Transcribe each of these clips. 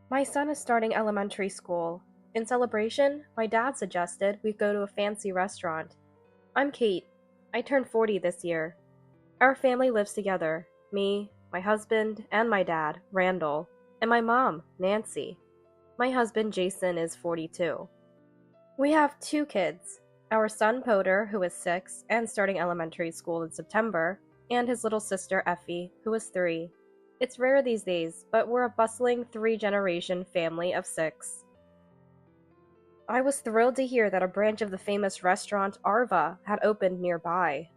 My son is starting elementary school. In celebration, my dad suggested we go to a fancy restaurant. I'm Kate. I turned 40 this year. Our family lives together me, my husband, and my dad, Randall, and my mom, Nancy. My husband, Jason, is 42. We have two kids our son, Poder, who is 6 and starting elementary school in September, and his little sister, Effie, who is 3. It's rare these days, but we're a bustling 3-generation family of 6. I was thrilled to hear that a branch of the famous restaurant Arva had opened nearby.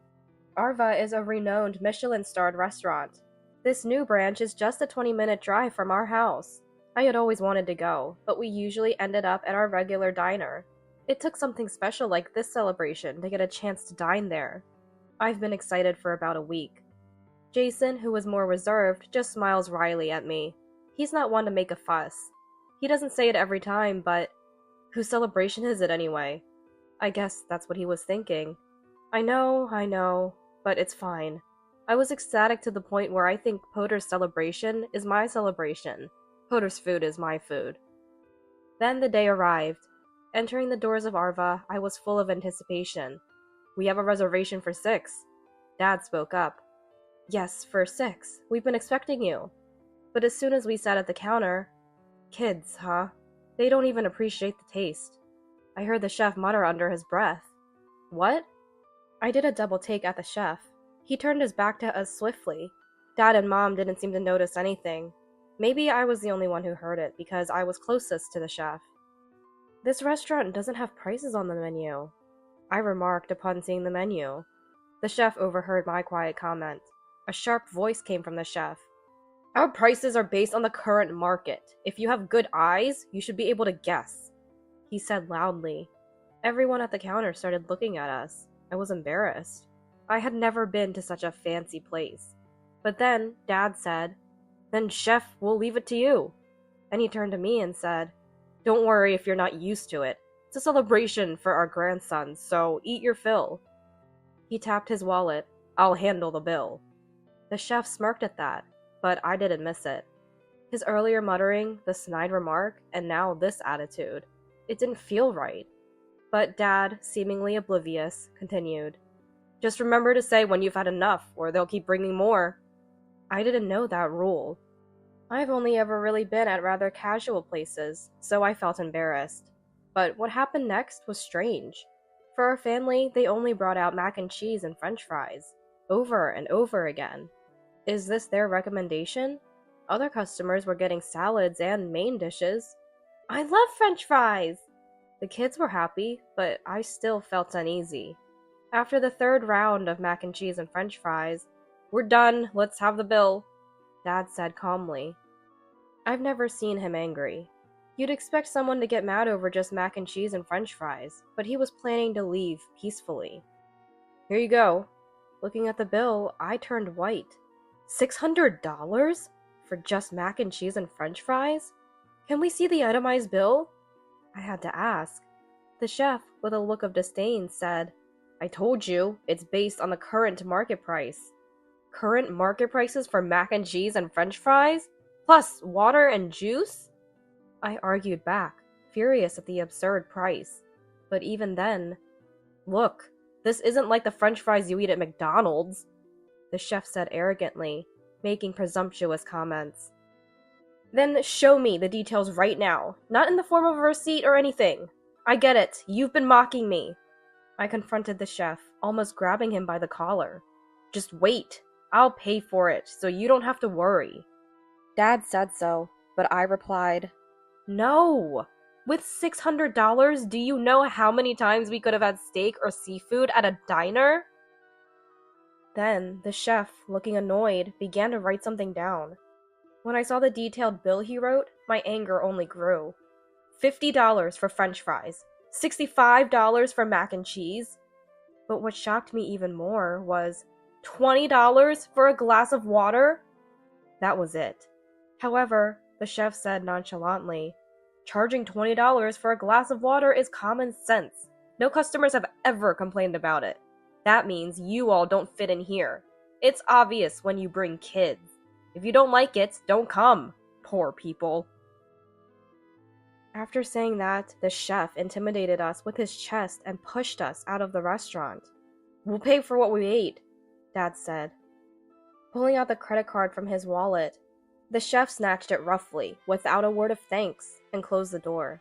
Arva is a renowned Michelin-starred restaurant. This new branch is just a 20-minute drive from our house. I had always wanted to go, but we usually ended up at our regular diner. It took something special like this celebration to get a chance to dine there. I've been excited for about a week. Jason, who was more reserved, just smiles wryly at me. He's not one to make a fuss. He doesn't say it every time, but whose celebration is it anyway? I guess that's what he was thinking. I know, but it's fine. I was ecstatic to the point where I think Poder's celebration is my celebration. Poder's food is my food. Then the day arrived. Entering the doors of Arva, I was full of anticipation. We have a reservation for 6. Dad spoke up. Yes, for 6. We've been expecting you. But as soon as we sat at the counter, kids, huh? They don't even appreciate the taste. I heard the chef mutter under his breath. What? I did a double take at the chef. He turned his back to us swiftly. Dad and Mom didn't seem to notice anything. Maybe I was the only one who heard it because I was closest to the chef. This restaurant doesn't have prices on the menu, I remarked upon seeing the menu. The chef overheard my quiet comment. A sharp voice came from the chef. Our prices are based on the current market. If you have good eyes, you should be able to guess, he said loudly. Everyone at the counter started looking at us. I was embarrassed. I had never been to such a fancy place. But then Dad said, Then chef, we'll leave it to you. And he turned to me and said, Don't worry if you're not used to it. It's a celebration for our grandson, so eat your fill. He tapped his wallet. I'll handle the bill. The chef smirked at that, but I didn't miss it. His earlier muttering, the snide remark, and now this attitude. It didn't feel right. But Dad, seemingly oblivious, continued. Just remember to say when you've had enough, or they'll keep bringing more. I didn't know that rule. I've only ever really been at rather casual places, so I felt embarrassed. But what happened next was strange. For our family, they only brought out mac and cheese and french fries, over and over again. Is this their recommendation? Other customers were getting salads and main dishes. I love french fries! The kids were happy, but I still felt uneasy. After the third round of mac and cheese and french fries, We're done, let's have the bill, Dad said calmly. I've never seen him angry. You'd expect someone to get mad over just mac and cheese and french fries, but he was planning to leave peacefully. Here you go. Looking at the bill, I turned white. $600? For just mac and cheese and french fries? Can we see the itemized bill? I had to ask. The chef, with a look of disdain, said, I told you, it's based on the current market price. Current market prices for mac and cheese and french fries? Plus water and juice? I argued back, furious at the absurd price. But even then, look, this isn't like the french fries you eat at McDonald's, the chef said arrogantly, making presumptuous comments. Then show me the details right now, not in the form of a receipt or anything. I get it, you've been mocking me. I confronted the chef, almost grabbing him by the collar. Just wait, I'll pay for it, so you don't have to worry. Dad said so, but I replied, No! With $600, do you know how many times we could have had steak or seafood at a diner? Then, the chef, looking annoyed, began to write something down. When I saw the detailed bill he wrote, my anger only grew. $50 for french fries. $65 for mac and cheese. But what shocked me even more was $20 for a glass of water? That was it. However, the chef said nonchalantly, charging $20 for a glass of water is common sense. No customers have ever complained about it. That means you all don't fit in here. It's obvious when you bring kids. If you don't like it, don't come. Poor people. After saying that, the chef intimidated us with his chest and pushed us out of the restaurant. "We'll pay for what we ate," Dad said, pulling out the credit card from his wallet. The chef snatched it roughly, without a word of thanks, and closed the door.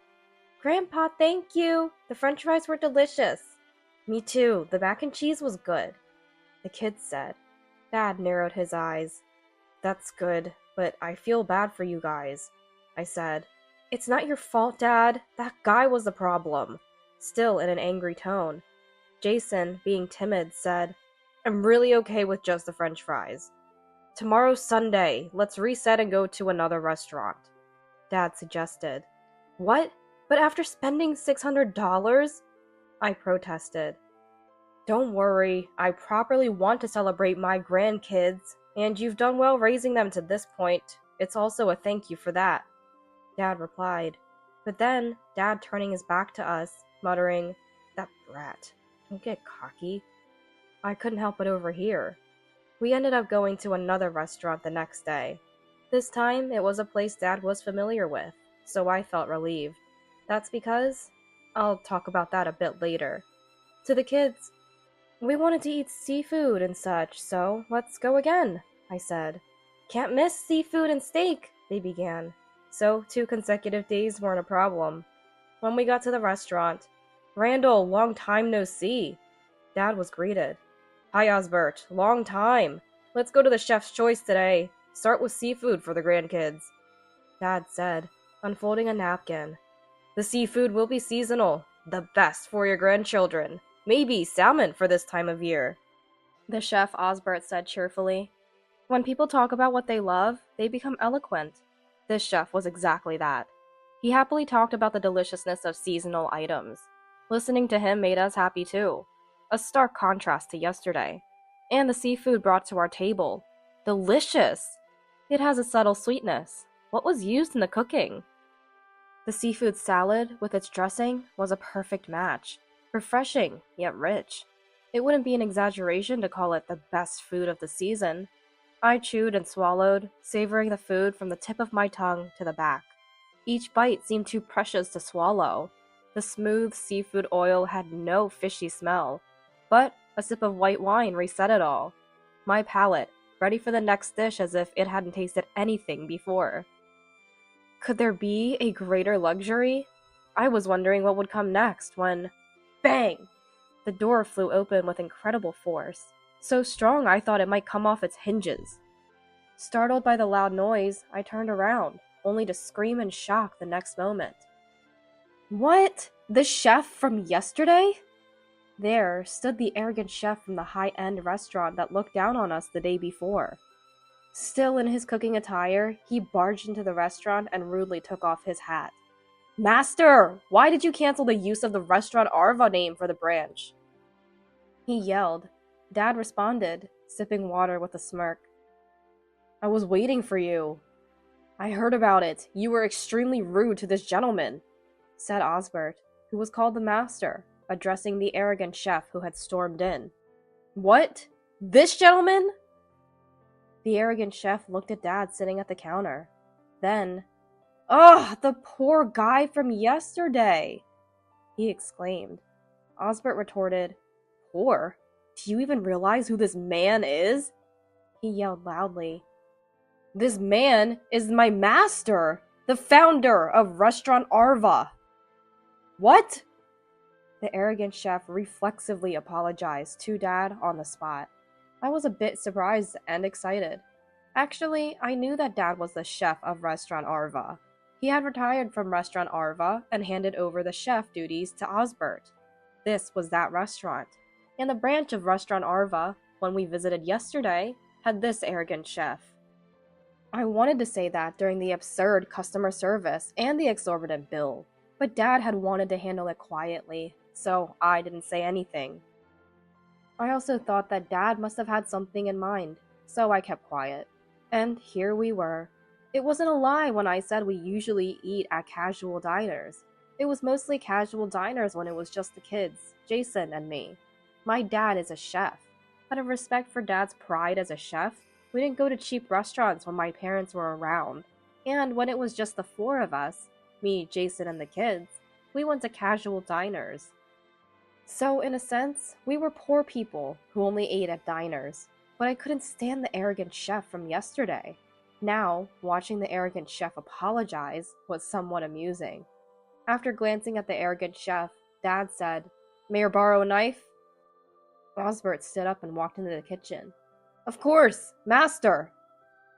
"Grandpa, thank you! The french fries were delicious." "Me too, the mac and cheese was good," the kids said. Dad narrowed his eyes. "That's good, but I feel bad for you guys," I said. "It's not your fault, Dad. That guy was the problem," still in an angry tone. Jason, being timid, said, "I'm really okay with just the french fries. Tomorrow's Sunday. Let's reset and go to another restaurant," Dad suggested. "What? But after spending $600? I protested. "Don't worry. I properly want to celebrate my grandkids, and you've done well raising them to this point. It's also a thank you for that," Dad replied. But then, Dad turning his back to us, muttering, "That brat. Don't get cocky." I couldn't help but overhear. We ended up going to another restaurant the next day. This time, it was a place Dad was familiar with, so I felt relieved. That's because I'll talk about that a bit later. To the kids, "We wanted to eat seafood and such, so let's go again," I said. "Can't miss seafood and steak," they began. So 2 consecutive days weren't a problem. When we got to the restaurant, "Randall, long time no see," Dad was greeted. "Hi, Osbert, long time. Let's go to the chef's choice today. Start with seafood for the grandkids," Dad said, unfolding a napkin. "The seafood will be seasonal, the best for your grandchildren. Maybe salmon for this time of year," the chef Osbert said cheerfully. When people talk about what they love, they become eloquent. This chef was exactly that. He happily talked about the deliciousness of seasonal items. Listening to him made us happy too. A stark contrast to yesterday. And the seafood brought to our table. Delicious! It has a subtle sweetness. What was used in the cooking? The seafood salad, with its dressing, was a perfect match. Refreshing, yet rich. It wouldn't be an exaggeration to call it the best food of the season. I chewed and swallowed, savoring the food from the tip of my tongue to the back. Each bite seemed too precious to swallow. The smooth seafood oil had no fishy smell, but a sip of white wine reset it all. My palate, ready for the next dish as if it hadn't tasted anything before. Could there be a greater luxury? I was wondering what would come next when, bang! The door flew open with incredible force, so strong I thought it might come off its hinges. Startled by the loud noise, I turned around, only to scream in shock the next moment. What? The chef from yesterday? There stood the arrogant chef from the high-end restaurant that looked down on us the day before. Still in his cooking attire, he barged into the restaurant and rudely took off his hat. "Master, why did you cancel the use of the Restaurant Arva name for the branch?" He yelled. Dad responded, sipping water with a smirk. "I was waiting for you." "I heard about it. You were extremely rude to this gentleman," said Osbert, who was called the master, addressing the arrogant chef who had stormed in. "What? This gentleman?" The arrogant chef looked at Dad sitting at the counter. Then, "Ugh, the poor guy from yesterday!" he exclaimed. Osbert retorted, "Poor? Do you even realize who this man is?" He yelled loudly. "This man is my master, the founder of Restaurant Arva." "What?" The arrogant chef reflexively apologized to Dad on the spot. I was a bit surprised and excited. Actually, I knew that Dad was the chef of Restaurant Arva. He had retired from Restaurant Arva and handed over the chef duties to Osbert. This was that restaurant. And the branch of Restaurant Arva, when we visited yesterday, had this arrogant chef. I wanted to say that during the absurd customer service and the exorbitant bill, but Dad had wanted to handle it quietly, so I didn't say anything. I also thought that Dad must have had something in mind, so I kept quiet. And here we were. It wasn't a lie when I said we usually eat at casual diners. It was mostly casual diners when it was just the kids, Jason and me. My dad is a chef. Out of respect for Dad's pride as a chef, we didn't go to cheap restaurants when my parents were around. And when it was just the 4 of us, Me, Jason, and the kids, we went to casual diners. So, in a sense, we were poor people who only ate at diners. But I couldn't stand the arrogant chef from yesterday. Now, watching the arrogant chef apologize was somewhat amusing. After glancing at the arrogant chef, Dad said, "May I borrow a knife?" Osbert stood up and walked into the kitchen. "Of course, master!"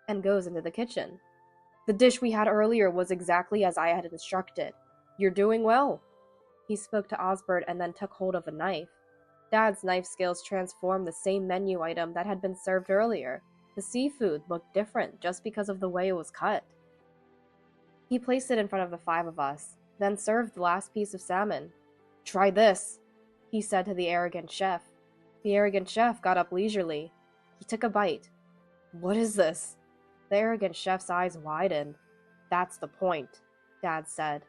And goes into the kitchen. "The dish we had earlier was exactly as I had instructed. You're doing well." He spoke to Osbert and then took hold of a knife. Dad's knife skills transformed the same menu item that had been served earlier. The seafood looked different just because of the way it was cut. He placed it in front of the five of us, then served the last piece of salmon. "Try this," he said to the arrogant chef. The arrogant chef got up leisurely. He took a bite. "What is this?" The arrogant chef's eyes widened. "That's the point," Dad said.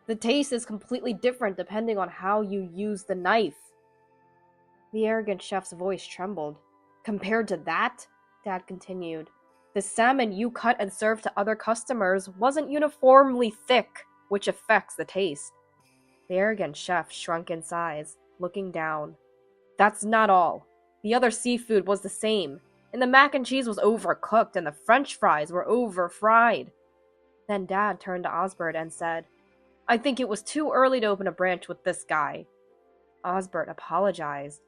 "The taste is completely different depending on how you use the knife." The arrogant chef's voice trembled. "Compared to that," Dad continued, "the salmon you cut and served to other customers wasn't uniformly thick, which affects the taste." The arrogant chef shrunk in size, looking down. "That's not all. The other seafood was the same, and the mac and cheese was overcooked and the french fries were over-fried." Then Dad turned to Osbert and said, "I think it was too early to open a branch with this guy." Osbert apologized.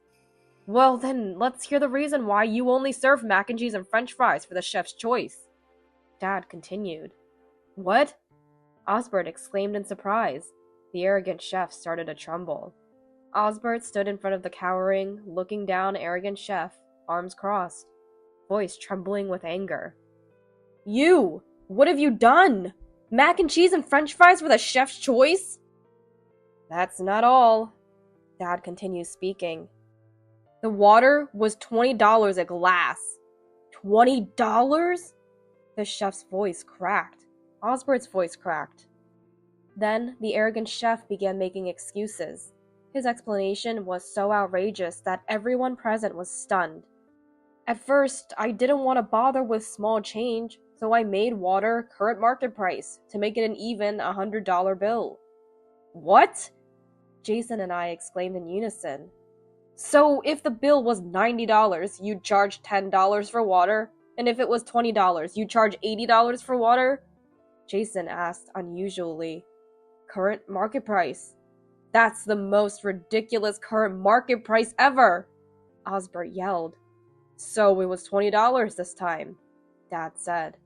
"Well then, let's hear the reason why you only serve mac and cheese and french fries for the chef's choice." Dad continued. "What?" Osbert exclaimed in surprise. The arrogant chef started to tremble. Osbert stood in front of the cowering, looking down arrogant chef, arms crossed, voice trembling with anger. "You! What have you done? Mac and cheese and french fries for the chef's choice?" "That's not all." Dad continues speaking. "The water was $20 a glass." $20? The chef's voice cracked. Osbert's voice cracked. Then the arrogant chef began making excuses. His explanation was so outrageous that everyone present was stunned. "At first, I didn't want to bother with small change, so I made water current market price to make it an even $100 bill." "What?" Jason and I exclaimed in unison. "So if the bill was $90, you'd charge $10 for water, and if it was $20, you'd charge $80 for water?" Jason asked unusually. "Current market price." "That's the most ridiculous current market price ever!" Osbert yelled. "So it was $20 this time," Dad said.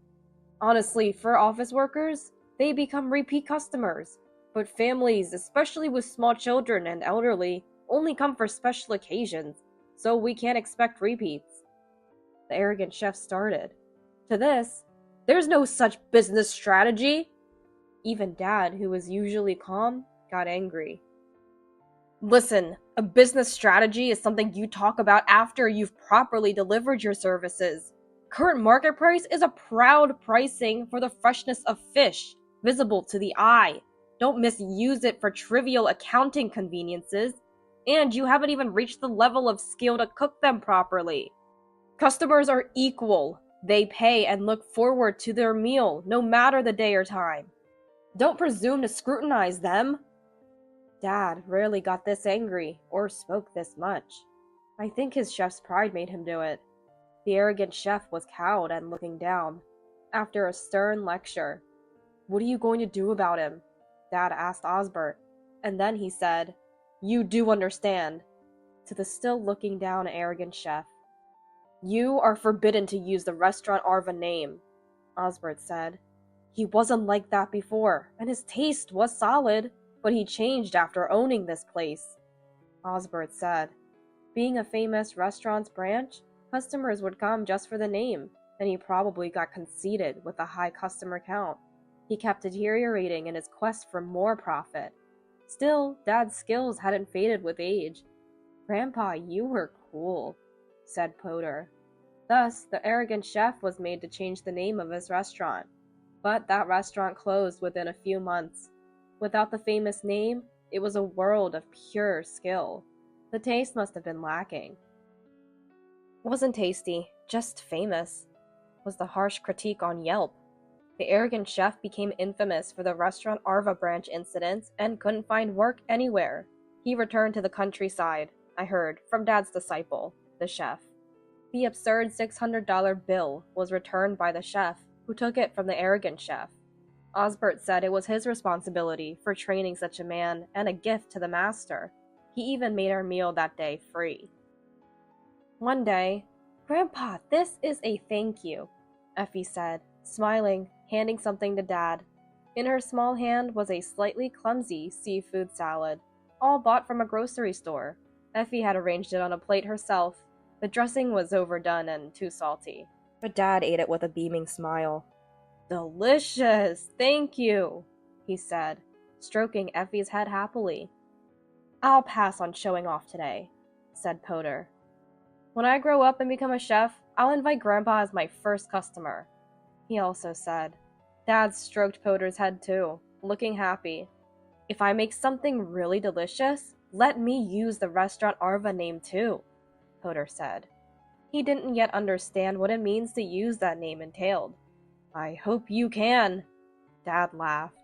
"Honestly, for office workers, they become repeat customers. But families, especially with small children and elderly, only come for special occasions, so we can't expect repeats." The arrogant chef started. To this, "There's no such business strategy." Even Dad, who was usually calm, got angry. "Listen, a business strategy is something you talk about after you've properly delivered your services. Current market price is a proud pricing for the freshness of fish, visible to the eye. Don't misuse it for trivial accounting conveniences. And you haven't even reached the level of skill to cook them properly. Customers are equal. They pay and look forward to their meal, no matter the day or time. Don't presume to scrutinize them." Dad rarely got this angry or spoke this much. I think his chef's pride made him do it. The arrogant chef was cowed and looking down. After a stern lecture, "What are you going to do about him?" Dad asked Osbert, and then he said, "You do understand," to the still looking down arrogant chef. "You are forbidden to use the restaurant Arva name," Osbert said. "He wasn't like that before, and his taste was solid, but he changed after owning this place," Osbert said. Being a famous restaurant's branch, customers would come just for the name, and he probably got conceited with the high customer count. He kept deteriorating in his quest for more profit. Still, Dad's skills hadn't faded with age. "Grandpa, you were cool," said Potter. Thus, the arrogant chef was made to change the name of his restaurant. But that restaurant closed within a few months. Without the famous name, it was a world of pure skill. The taste must have been lacking. "Wasn't tasty, just famous," was the harsh critique on Yelp. The arrogant chef became infamous for the restaurant Arva branch incident and couldn't find work anywhere. He returned to the countryside, I heard, from Dad's disciple, the chef. The absurd $600 bill was returned by the chef, who took it from the arrogant chef. Osbert said it was his responsibility for training such a man and a gift to the master. He even made our meal that day free. One day, "Grandpa, this is a thank you," Effie said, smiling, handing something to Dad. In her small hand was a slightly clumsy seafood salad, all bought from a grocery store. Effie had arranged it on a plate herself. The dressing was overdone and too salty, but Dad ate it with a beaming smile. "Delicious! Thank you," he said, stroking Effie's head happily. "I'll pass on showing off today," said Potter. "When I grow up and become a chef, I'll invite Grandpa as my first customer," he also said. Dad stroked Potter's head too, looking happy. "If I make something really delicious, let me use the restaurant Arva name too," Potter said. He didn't yet understand what it means to use that name entailed. "I hope you can," Dad laughed.